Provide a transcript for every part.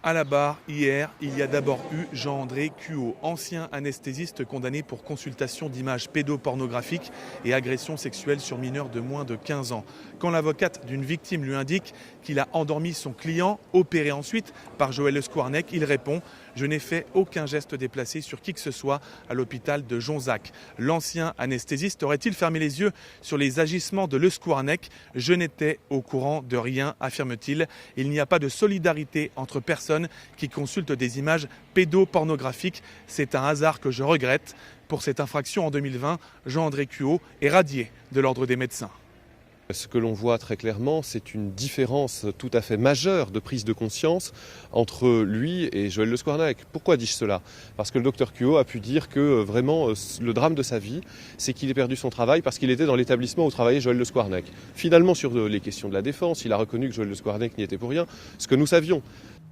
À la barre, hier, il y a d'abord eu Jean-André Cuot, ancien anesthésiste condamné pour consultation d'images pédopornographiques et agressions sexuelles sur mineurs de moins de 15 ans. Quand l'avocate d'une victime lui indique qu'il a endormi son client, opéré ensuite par Joël Le Squarnec, il répond « Je n'ai fait aucun geste déplacé sur qui que ce soit à l'hôpital de Jonzac ». L'ancien anesthésiste aurait-il fermé les yeux sur les agissements de Le Squarnec ? « Je n'étais au courant de rien », affirme-t-il. Il n'y a pas de solidarité entre personnes qui consultent des images pédopornographiques. C'est un hasard que je regrette. Pour cette infraction en 2020, Jean-André Cuot est radié de l'Ordre des médecins. Ce que l'on voit très clairement, c'est une différence tout à fait majeure de prise de conscience entre lui et Joël Le Squarnec. Pourquoi dis-je cela ? Parce que le docteur Cuot a pu dire que vraiment le drame de sa vie, c'est qu'il ait perdu son travail parce qu'il était dans l'établissement où travaillait Joël Le Squarnec. Finalement, sur les questions de la défense, il a reconnu que Joël Le Squarnec n'y était pour rien, ce que nous savions.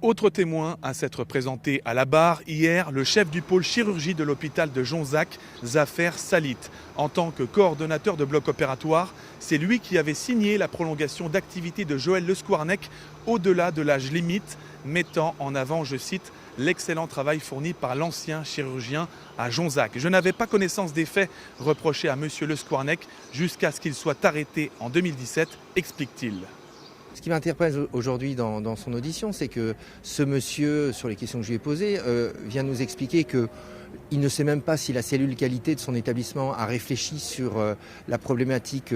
Autre témoin à s'être présenté à la barre hier, le chef du pôle chirurgie de l'hôpital de Jonzac, Zafer Salit. En tant que coordonnateur de bloc opératoire, c'est lui qui avait signé la prolongation d'activité de Joël Le Squarnec au-delà de l'âge limite, mettant en avant, je cite, l'excellent travail fourni par l'ancien chirurgien à Jonzac. Je n'avais pas connaissance des faits reprochés à M. Le Squarnec jusqu'à ce qu'il soit arrêté en 2017, explique-t-il. Ce qui m'interpelle aujourd'hui dans son audition, c'est que ce monsieur, sur les questions que je lui ai posées, vient nous expliquer qu'il ne sait même pas si la cellule qualité de son établissement a réfléchi sur la problématique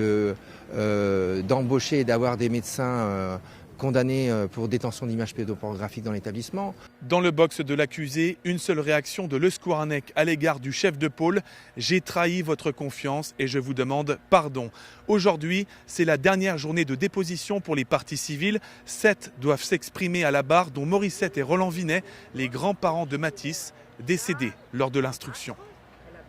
d'embaucher et d'avoir des médecins condamnés pour détention d'images pédopornographiques dans l'établissement. Dans le box de l'accusé, une seule réaction de Le Squarnec à l'égard du chef de pôle. J'ai trahi votre confiance et je vous demande pardon. Aujourd'hui, c'est la dernière journée de déposition pour les parties civiles. 7 doivent s'exprimer à la barre, dont Morissette et Roland Vinet, les grands-parents de Matisse, décédés lors de l'instruction.